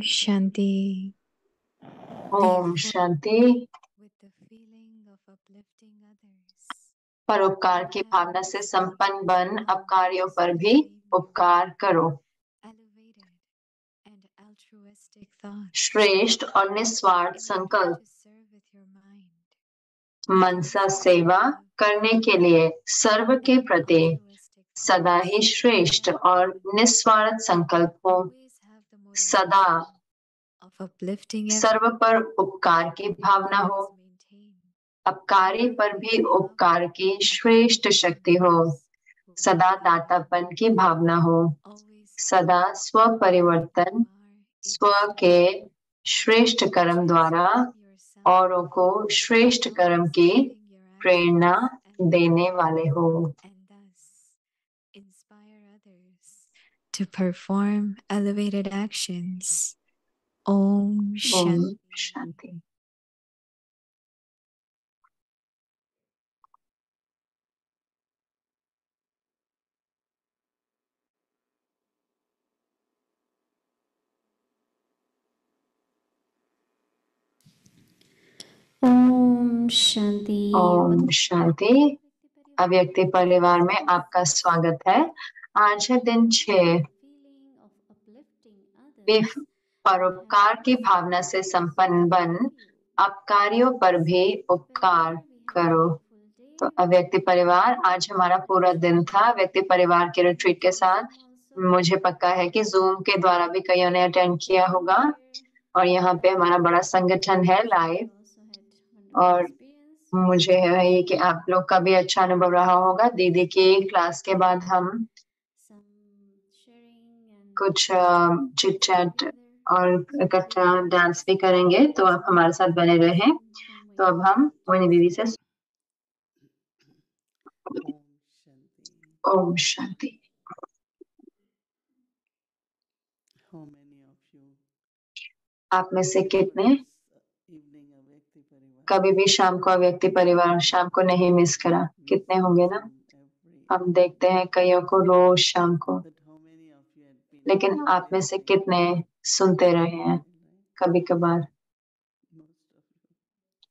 शांति। ओम शांति। परोपकार की भावना से संपन्न बन अपकारियों पर भी उपकार करो। श्रेष्ठ और निस्वार्थ संकल्प। मनसा सेवा करने के लिए सर्व के प्रति सदा ही श्रेष्ठ और निस्वार्थ संकल्प हो। सदा सर्व पर उपकार की भावना हो। अपकारी पर भी उपकार की श्रेष्ठ शक्ति हो। सदा दातापन की भावना हो। सदा स्व परिवर्तन स्व के श्रेष्ठ कर्म द्वारा औरों को श्रेष्ठ कर्म की प्रेरणा देने वाले हो। To perform elevated actions. Om शांति। ओम शांति। ओम शांति। अव्यक्ति परिवार में आपका स्वागत है। आज है दिन 6। परोपकार की भावना से संपन्न बन अपकारियों पर भी उपकार करो। तो अव्यक्ति परिवार, आज हमारा पूरा दिन था व्यक्ति परिवार के रिट्रीट के साथ। मुझे पक्का है कि जूम के द्वारा भी कईयों ने अटेंड किया होगा और यहाँ पे हमारा बड़ा संगठन है लाइव, और मुझे है ये कि आप लोग का भी अच्छा अनुभव रहा होगा। दीदी की क्लास के बाद हम कुछ चिट चैट और इकट्ठा डांस भी करेंगे, तो आप हमारे साथ बने रहें। तो अब हम मोहिनी दीदी से ओम शांति। आप में से कितने कभी भी शाम को अव्यक्ति परिवार शाम को नहीं मिस करा? कितने होंगे ना? हम देखते हैं कईयों को रोज शाम को, लेकिन आप में से कितने सुनते रहे हैं कभी कभार?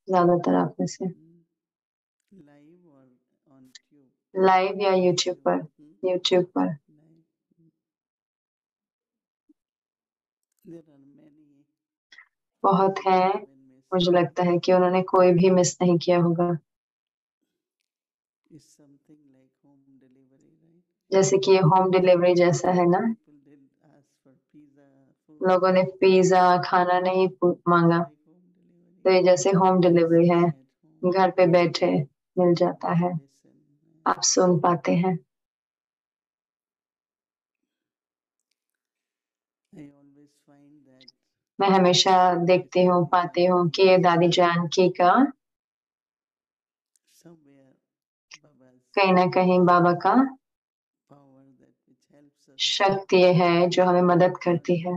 ज्यादातर आप में से लाइव या यूट्यूब पर? यूट्यूब पर बहुत है। मुझे लगता है कि उन्होंने कोई भी मिस नहीं किया होगा। जैसे कि ये होम डिलीवरी जैसा है ना, लोगों ने पिज्जा खाना नहीं मांगा, तो ये जैसे होम डिलीवरी है, घर पे बैठे मिल जाता है, आप सुन पाते हैं। मैं हमेशा देखती हूँ पाती हूँ कि ये दादी जानकी का कहीं ना कहीं बाबा का शक्ति है जो हमें मदद करती है।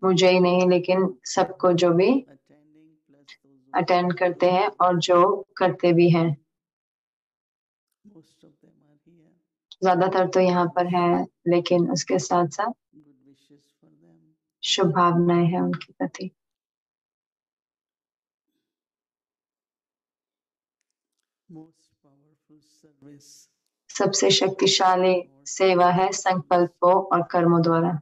मुझे ही नहीं लेकिन सबको, जो भी अटेंड करते हैं और जो करते भी हैं। ज्यादातर तो यहाँ पर है, लेकिन उसके साथ साथ शुभ भावनाएं हैं उनके प्रति। सबसे शक्तिशाली सेवा है संकल्पों और कर्मों द्वारा।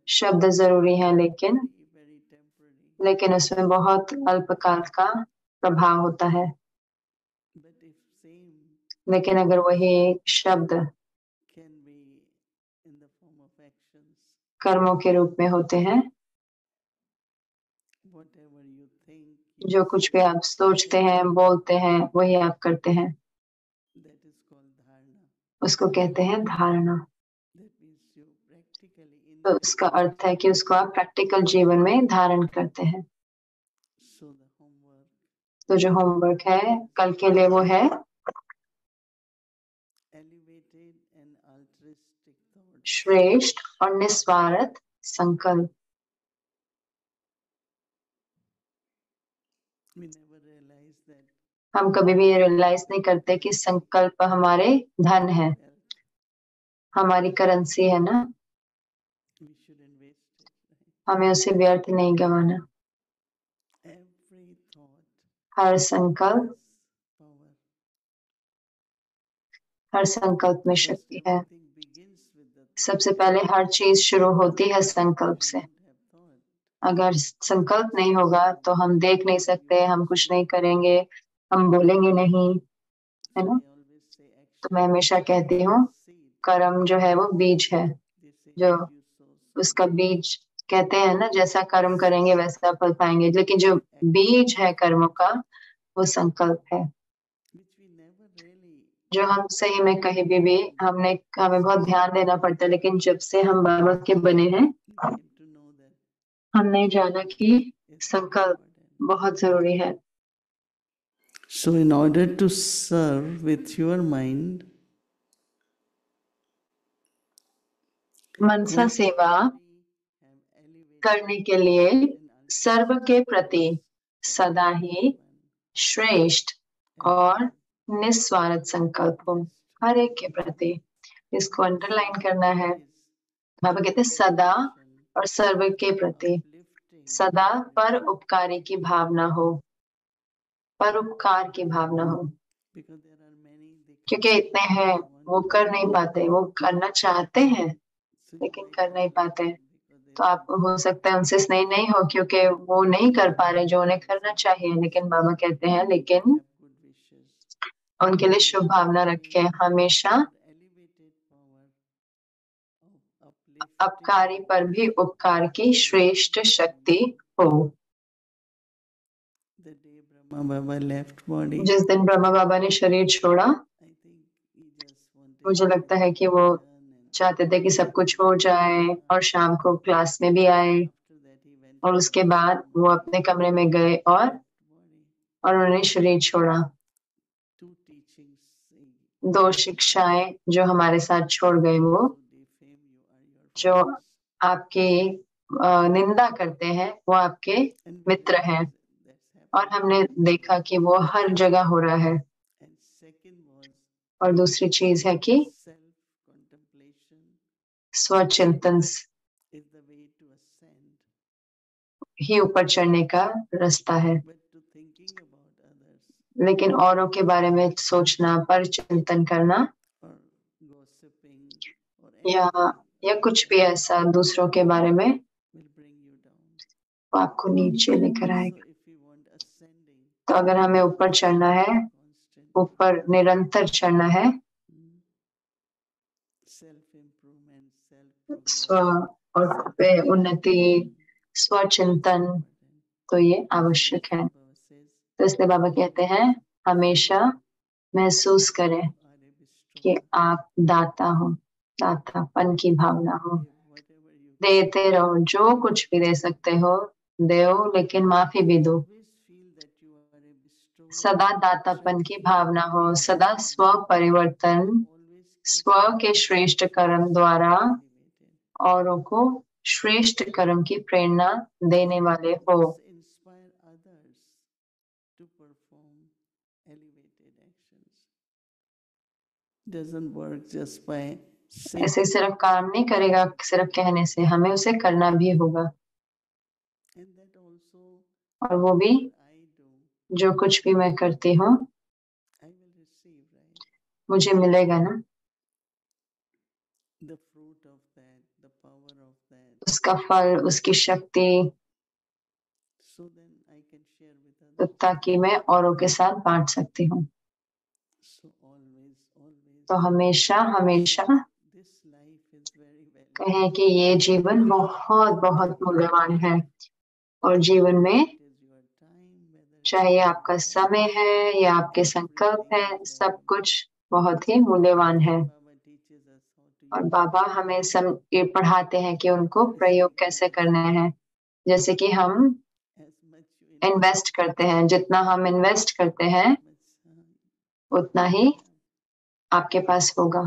शब्द जरूरी है, लेकिन उसमें बहुत अल्पकाल का प्रभाव होता है। लेकिन अगर वही शब्द कर्मों के रूप में होते हैं, जो कुछ भी आप सोचते हैं बोलते हैं वही आप करते हैं, उसको कहते हैं धारणा। तो उसका अर्थ है कि उसको आप प्रैक्टिकल जीवन में धारण करते हैं। तो जो होमवर्क है कल के लिए वो है श्रेष्ठ और निस्वार्थ संकल्प। हम कभी भी ये रियलाइज नहीं करते कि संकल्प हमारे धन है। हमारी करेंसी है ना, हमें उसे व्यर्थ नहीं गंवाना। हर संकल्प में शक्ति है। सबसे पहले हर चीज शुरू होती है संकल्प से। अगर संकल्प नहीं होगा तो हम देख नहीं सकते, हम कुछ नहीं करेंगे, हम बोलेंगे नहीं, है ना। तो मैं हमेशा कहती हूँ कर्म जो है वो बीज है, जो उसका बीज कहते हैं ना, जैसा कर्म करेंगे वैसा फल पाएंगे, लेकिन जो बीज है कर्मों का वो संकल्प है, जो हम सही में कहीं भी हमें बहुत ध्यान देना पड़ता है। लेकिन जब से हम बाबा के बने हैं हमने जाना कि संकल्प बहुत जरूरी है। So in order to serve with your mind, मनसा सेवा करने के लिए सर्व के प्रति सदा ही श्रेष्ठ और निस्वार्थ संकल्प हो, हर एक के प्रति। इसको अंडरलाइन करना है। बाबा कहते हैं सदा और सर्व के प्रति, सदा पर उपकारी की भावना हो, परोपकार की भावना हो। क्योंकि इतने हैं वो कर नहीं पाते, वो करना चाहते हैं लेकिन कर नहीं पाते। तो आप हो सकता है उनसे स्नेह नहीं हो क्योंकि वो नहीं कर पा रहे जो उन्हें करना चाहिए। लेकिन बाबा कहते हैं लेकिन उनके लिए शुभ भावना रखें, हमेशा अपकारी पर भी उपकार की श्रेष्ठ शक्ति हो। जिस दिन ब्रह्मा बाबा ने शरीर छोड़ा, मुझे लगता है कि वो चाहते थे कि सब कुछ हो जाए और शाम को क्लास में भी आए, और उसके बाद वो अपने कमरे में गए और उन्होंने शरीर छोड़ा। दो शिक्षाएं जो हमारे साथ छोड़ गए, वो जो आपकी निंदा करते हैं वो आपके मित्र हैं, और हमने देखा कि वो हर जगह हो रहा है। और दूसरी चीज है कि स्वचिंतन ही ऊपर चढ़ने का रास्ता है। लेकिन औरों के बारे में सोचना, पर चिंतन करना या कुछ भी ऐसा दूसरों के बारे में, वो आपको नीचे लेकर आएगा। तो अगर हमें ऊपर चढ़ना है, ऊपर निरंतर चढ़ना है, स्व और उन्नति, स्वचिंतन, तो ये आवश्यक है। तो इसलिए बाबा कहते हैं हमेशा महसूस करें कि आप दाता हो, दातापन की भावना हो, देते रहो, जो कुछ भी दे सकते हो दो, लेकिन माफी भी दो। सदा दातापन की भावना हो, सदा स्व परिवर्तन, स्व के श्रेष्ठ कर्म द्वारा औरों को श्रेष्ठ कर्म की प्रेरणा देने वाले हो। ऐसे सिर्फ काम नहीं करेगा सिर्फ कहने से, हमें उसे करना भी होगा। और वो भी जो कुछ भी मैं करती हूँ मुझे मिलेगा ना, उसका फल, उसकी शक्ति, तो ताकि मैं औरों के साथ बांट सकती हूँ। तो हमेशा हमेशा कहें कि ये जीवन बहुत बहुत मूल्यवान है, और जीवन में चाहे आपका समय है या आपके संकल्प है, सब कुछ बहुत ही मूल्यवान है। और बाबा हमें सब ये पढ़ाते हैं कि उनको प्रयोग कैसे करना है। जैसे कि हम इन्वेस्ट करते हैं, जितना हम इन्वेस्ट करते हैं उतना ही आपके पास होगा।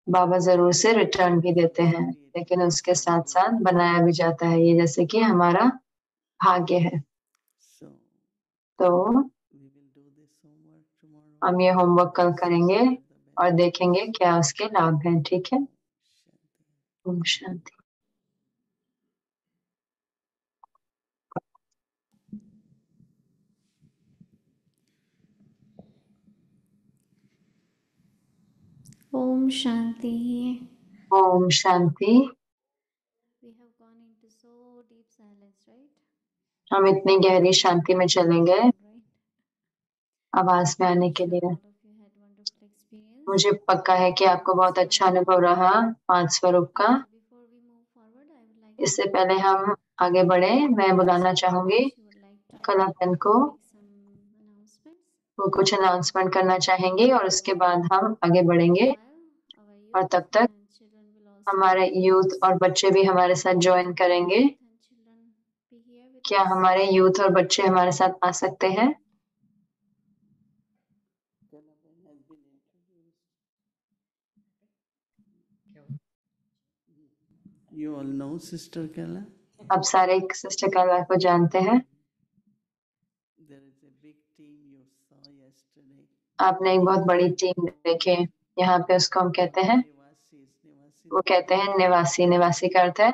बाबा जरूर से रिटर्न भी देते हैं, लेकिन उसके साथ साथ बनाया भी जाता है, ये जैसे कि हमारा भाग्य है। तो हम ये होमवर्क कल करेंगे और देखेंगे क्या उसके लाभ हैं। ठीक है, Om Shanti. Om Shanti. Om Shanti. We have gone into so deep silence, right? हम इतनी गहरी शांति में चलेंगे Right. आवाज में आने के Sure, लिए। all of you had wonderful experience. मुझे पक्का है कि आपको बहुत अच्छा अनुभव रहा 5 स्वरूप का। Before we move forward, I would like इससे पहले हम आगे बढ़े, मैं बुलाना चाहूंगी you would like to कलापन को। make some announcements. वो कुछ अनाउंसमेंट करना चाहेंगे और उसके बाद हम आगे बढ़ेंगे। While our और youth तब तक and children will also हमारे यूथ और बच्चे भी हमारे साथ ज्वाइन करेंगे। youth and children be here with क्या us. हमारे यूथ और बच्चे हमारे साथ आ सकते हैं? You all know Sister Kala? अब सारे सिस्टर कला को जानते हैं। There is a big team you saw yesterday. आपने एक बहुत बड़ी टीम देखे। यहाँ पे उसको हम कहते हैं, Nivasis. वो कहते हैं निवासी। निवासी का अर्थ है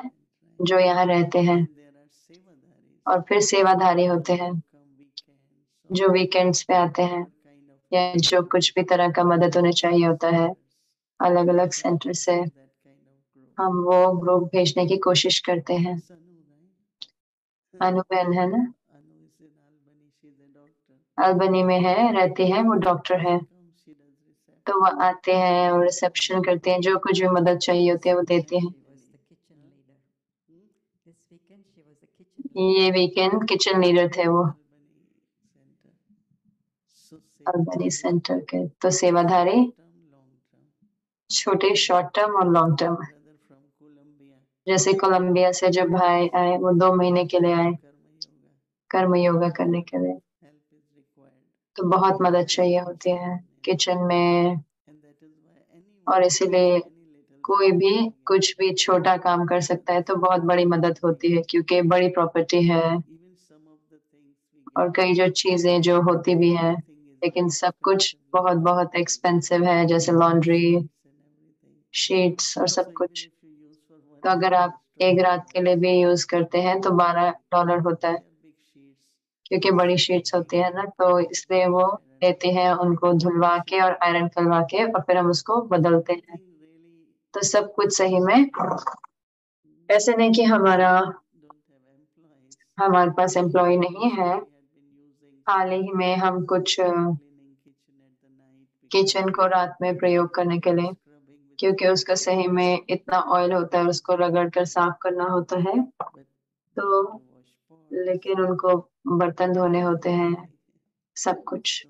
जो यहाँ रहते हैं। There are sevadaris. और फिर सेवाधारी होते हैं Come weekends. जो वीकेंड्स पे आते हैं, Kind of या जो कुछ भी तरह का मदद उन्हें चाहिए होता है अलग अलग सेंटर से, that kind of group. हम वो ग्रुप भेजने की कोशिश करते हैं। Sanu, right? अनु बहन है ना, Anu is in Albany. She's a doctor. Albany में है, रहती है, वो डॉक्टर है। Come, she does research. तो वो आते हैं और रिसेप्शन करते हैं, जो कुछ भी मदद चाहिए होती है वो देते हैं। ये वीकेंड किचन लीडर थे वो अल्बनी सेंटर के। तो सेवाधारी छोटे शॉर्ट टर्म और long term. Brother from Colombia. जैसे कोलंबिया से जब भाई आए, वो 2 महीने के लिए आए Karma yoga. कर्म योगा करने के लिए। Help is required. तो बहुत मदद चाहिए होती है किचन में। And that is why anyone, और इसीलिए any little कोई भी कुछ भी छोटा काम कर सकता है तो बहुत बड़ी मदद होती है, क्योंकि बड़ी प्रॉपर्टी है। even some of the things we get, और कई जो चीजें जो होती भी हैं, thing is लेकिन सब कुछ बहुत बहुत एक्सपेंसिव है, जैसे लॉन्ड्री, and everything. शीट्स और सब So कुछ। even if you use for one तो अगर आप एक रात के लिए भी यूज करते हैं तो $12 होता है, big sheets, क्योंकि बड़ी शीट्स होती है ना, तो इसलिए वो लेते हैं उनको धुलवा के और आयरन करवा के और फिर हम उसको बदलते हैं। really तो सब कुछ सही में, ऐसे नहीं कि हमारा don't have employees. हमारे पास एम्प्लॉय नहीं है। We had been using हाल ही में हम कुछ cleaning kitchen at the night, kitchen को रात में प्रयोग करने के लिए, scrubbing with क्योंकि उसका सही में इतना ऑयल होता है, उसको रगड़ कर साफ करना होता है। तो to wash pots. लेकिन उनको बर्तन धोने होते हैं, सब कुछ।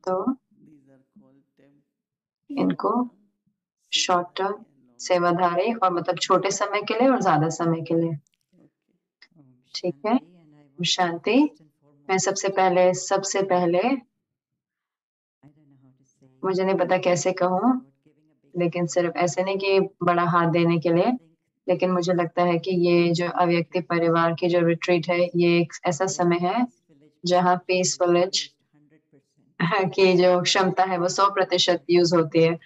तो These are called temp. इनको शॉर्ट टर्म, सेवाधारी, और मतलब छोटे समय के लिए और ज्यादा समय के लिए। ठीक है, शांति। मैं सबसे पहले मुझे नहीं पता कैसे कहूँ, लेकिन सिर्फ ऐसे नहीं कि बड़ा हाथ देने के लिए, लेकिन मुझे लगता है कि ये जो अव्यक्ति परिवार की जो रिट्रीट है, ये एक ऐसा समय है जहाँ पीस विलेज की जो क्षमता है वो 100% यूज होती है,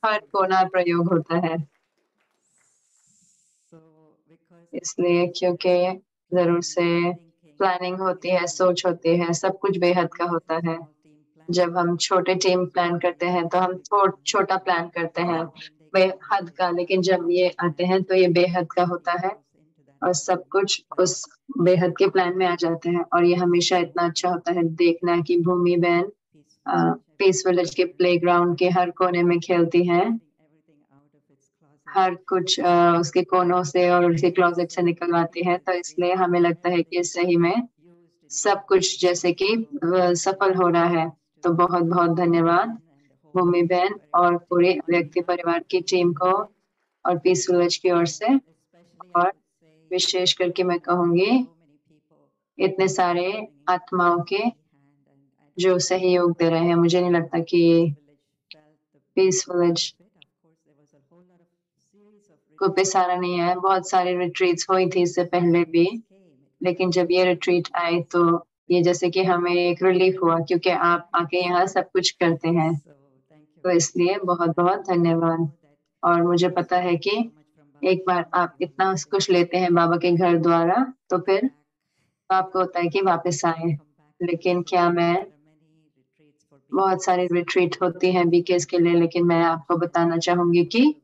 हर कोना प्रयोग होता है। इसलिए क्योंकि जरूर से प्लानिंग होती है, सोच होती है, सब कुछ बेहद का होता है। जब हम छोटे टीम प्लान करते हैं तो हम छोटा प्लान करते हैं बेहद का, लेकिन जब ये आते हैं तो ये बेहद का होता है और सब कुछ उस बेहद के प्लान में आ जाते हैं। और ये हमेशा इतना अच्छा होता है देखना कि भूमि बहन पीस विलेज के प्लेग्राउंड के हर कोने में खेलती हैं, हर कुछ उसके कोनों से और उसके क्लोजेट से निकलवाती है। तो इसलिए हमें लगता है कि सही में सब कुछ जैसे कि सफल हो रहा है। तो बहुत बहुत धन्यवाद भूमि बहन और पूरे व्यक्ति परिवार की टीम को और पीस विलेज की ओर से। और विशेष करके मैं कहूंगी इतने सारे आत्माओं के जो सहयोग दे रहे हैं। मुझे नहीं लगता कि पीस विलेज को पिसारा नहीं है, बहुत सारी रिट्रीट्स हुई थी इससे पहले भी, लेकिन जब ये रिट्रीट आई तो ये जैसे कि हमें एक रिलीफ हुआ क्योंकि आप आके यहाँ सब कुछ करते हैं, तो इसलिए बहुत बहुत धन्यवाद। और मुझे पता है कि एक बार आप इतना कुछ लेते हैं बाबा के घर द्वारा, तो फिर आपको होता है कि वापस आए। लेकिन क्या मैं बहुत सारी रिट्रीट होती हैं बीकेएस के लिए, लेकिन मैं आपको बताना चाहूंगी कि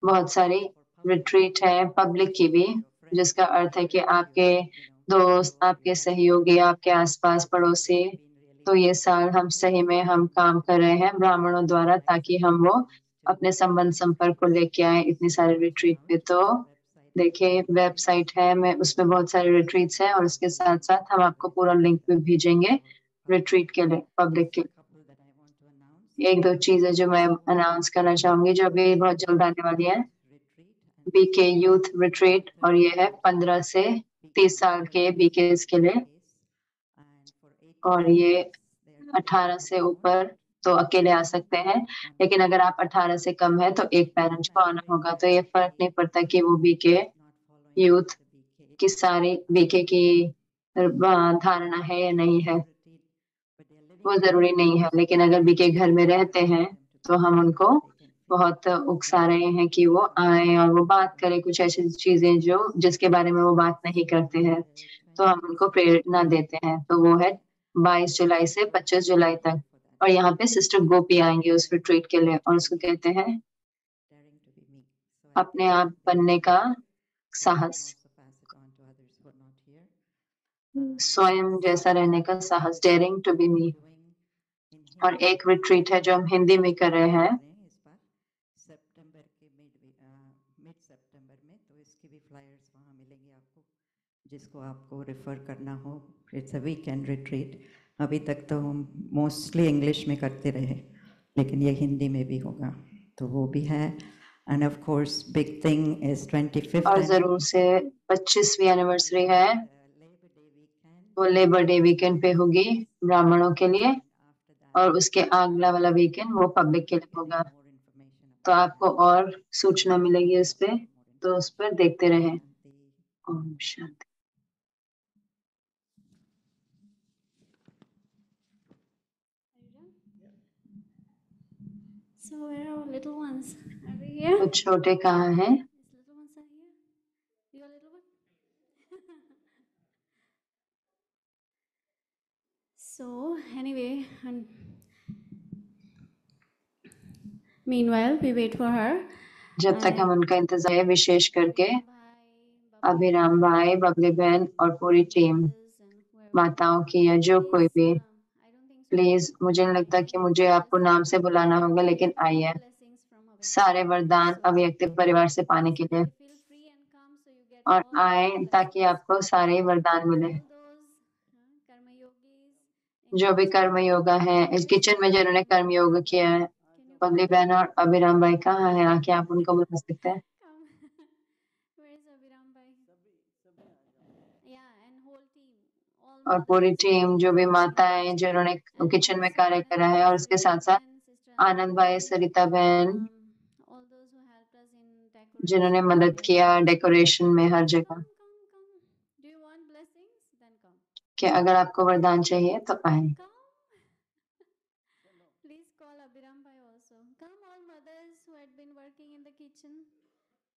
बहुत सारी रिट्रीट है पब्लिक की भी, जिसका अर्थ है कि आपके दोस्त, आपके सहयोगी, आपके आसपास पड़ोसी, तो ये साल हम सही में हम काम कर रहे हैं ब्राह्मणों द्वारा ताकि हम वो अपने संबंध संपर्क को लेके आए इतनी सारी रिट्रीट पे। तो देखिए वेबसाइट है, मैं उसमें बहुत सारे रिट्रीट्स हैं और उसके साथ साथ हम आपको पूरा लिंक भी भेजेंगे रिट्रीट के लिए पब्लिक के। एक दो चीजें जो मैं अनाउंस करना चाहूंगी जो अभी बहुत जल्द आने वाली है, बीके यूथ रिट्रीट, और ये है 15 से 30 साल के बीकेस के लिए, और ये 18 से ऊपर तो अकेले आ सकते हैं, लेकिन अगर आप 18 से कम है तो एक पेरेंट्स को आना होगा। तो ये फर्क नहीं पड़ता कि वो बीके यूथ की सारी बीके की धारणा है या नहीं है, वो जरूरी नहीं है। लेकिन अगर बीके घर में रहते हैं तो हम उनको बहुत उकसा रहे हैं कि वो आए और वो बात करें कुछ ऐसी चीजें जो जिसके बारे में वो बात नहीं करते हैं, तो हम उनको प्रेरणा देते हैं। तो वो है 22 जुलाई से 25 जुलाई तक, और यहाँ पे सिस्टर गोपी आएंगे उस रिट्रीट के लिए, और उसको कहते हैं अपने आप बनने का साहस, स्वयं जैसा रहने का साहस, डेयरिंग टू बी मी। और एक रिट्रीट है जो हम हिंदी में कर रहे हैं जिसको आपको रेफर करना हो। It's a weekend retreat. अभी तक तो हम मोस्टली इंग्लिश में करते रहे, लेकिन ये हिंदी में भी होगा, तो वो भी है। End of course big thing is 25th, और जरूर से 25वीं एनिवर्सरी है, वो लेबर डे वीकेंड पे होगी ब्राह्मणों के लिए, और उसके अगला वाला वीकेंड वो पब्लिक के लिए होगा। तो आपको और सूचना मिलेगी इस पे, तो उस पर देखते रहें। Om Shanti. So where are our little ones? Are they here? कुछ छोटे कहाँ हैं? These little ones are here. Your little one? So anyway, and meanwhile we wait for her. जब तक हम उनका इंतजार है, विशेष करके अभिराम भाई, बबली बहन और पूरी टीम, माताओं की या जो कोई भी, प्लीज, मुझे नहीं लगता कि मुझे आपको नाम से बुलाना होगा, लेकिन आइए सारे वरदान अव्यक्त परिवार से पाने के लिए, और आए ताकि आपको सारे वरदान मिले। जो भी कर्म योगा है इस किचन में, जिन्होंने कर्म योग किया है, बबली बहन और अभिराम भाई कहाँ है? आके आप उनको बुला सकते हैं। और पूरी टीम, जो भी माताएं जिन्होंने किचन में कार्य करा है, और उसके साथ साथ आनंद भाई, सरिता बहन, जिन्होंने मदद किया डेकोरेशन में हर जगह। कि अगर आपको वरदान चाहिए तो आए। Please call Abhiram Bhai also. Come, all mothers who had been working in the kitchen.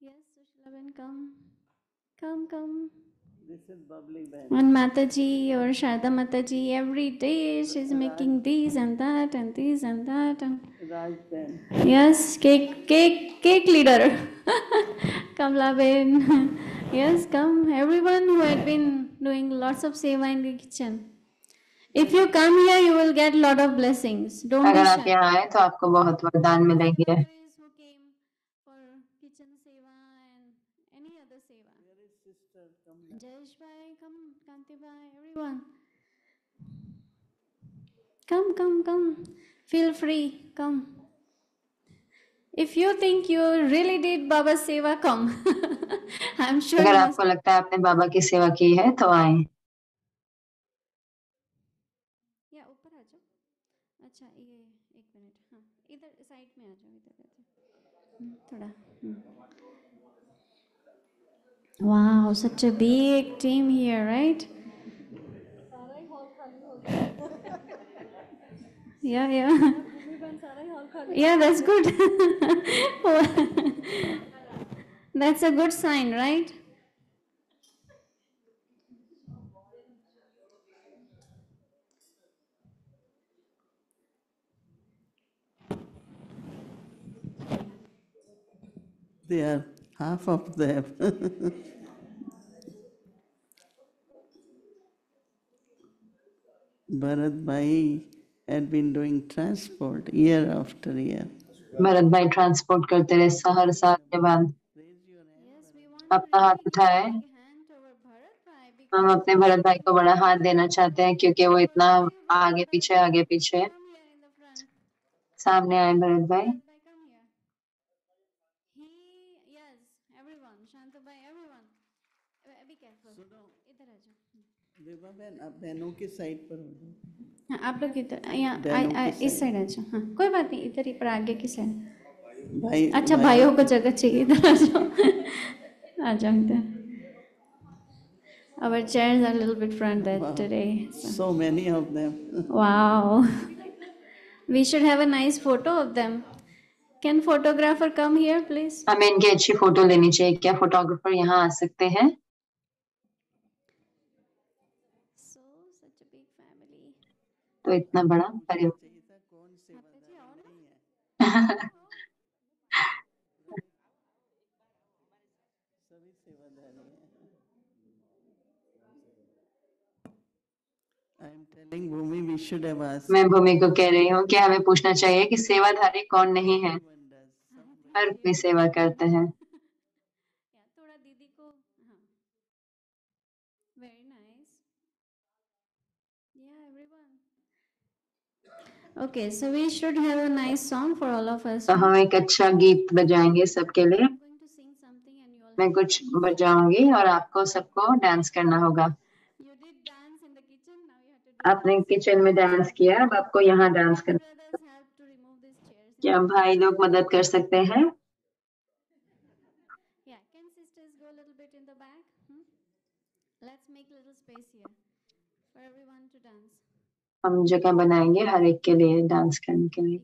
Yes, Sushila Ben, come. Come. This is bubbly Ben. And Mataji or Sharda Mataji, every day she's making these and that and these and that. And Raj Ben. yes, cake leader. Kamla Ben. Yes, come. Everyone who had been doing lots of seva in the kitchen. If you come here, you will get lot of blessings. Don't be अगर आप shy. यहाँ आए तो आपको बहुत वरदान मिलेंगे। Who came for kitchen seva and any other seva. Jayesh Bhai, come. Kanti Bhai, everyone. Come. Feel free. Come. If you think you really did Baba's seva, come. I'm sure अगर you must. आपको लगता है आपने बाबा की सेवा की है तो आए। या ऊपर आ जाओ। अच्छा ये एक मिनट, हाँ इधर साइड में आ जाओ, इधर आ जाओ थोड़ा। Wow, such a big team here, right? Yeah, yeah. Yeah, that's good. That's a good sign, right? They are half of them. Bharat Bhai had been doing transport year after year. Bharat भाई transport करते रहे हर साल के बाद। अपना हाथ उठाए। हम अपने भरत भाई को बड़ा हाथ देना चाहते हैं क्योंकि वो इतना आगे पीछे। सामने आए भरत भाई। विभा बहन, आप बहनों के साइड पर हो जाओ। हाँ, आप लोग इधर यहाँ इस साइड आ जाओ। हाँ, कोई बात नहीं, इधर ही पर आगे की साइड। भाई अच्छा, भाइयों को जगह चाहिए, इधर आ जाओ। आ जाओ इधर। Our chairs are a little bit front today. So many of them. Wow. We should have a nice photo of them. Can photographer come here, please? हमें इनकी अच्छी फोटो लेनी चाहिए। क्या फोटोग्राफर यहाँ आ सकते हैं? Such a big family. तो इतना बड़ा परिवार। मैं भूमि को कह रही हूँ कि हमें पूछना चाहिए कि सेवाधारी कौन नहीं है। हर कोई सेवा करते हैं। थोड़ा दीदी को, हाँ, very nice. Yeah, everyone. Okay, so we should have a nice song for all of us. तो हम एक अच्छा गीत बजाएंगे सबके लिए। I'm going to sing something and you all. मैं कुछ बजाऊंगी और आपको सबको डांस करना होगा। You did dance in the kitchen, now you have to do. आपने किचन में डांस किया, अब आपको यहाँ डांस करना। Brothers help to remove these chairs. क्या भाई लोग मदद कर सकते हैं? Yeah, can sisters go a little bit in the back? Let's make little space here for everyone to dance. हम जगह बनाएंगे हर एक के लिए डांस करने के लिए।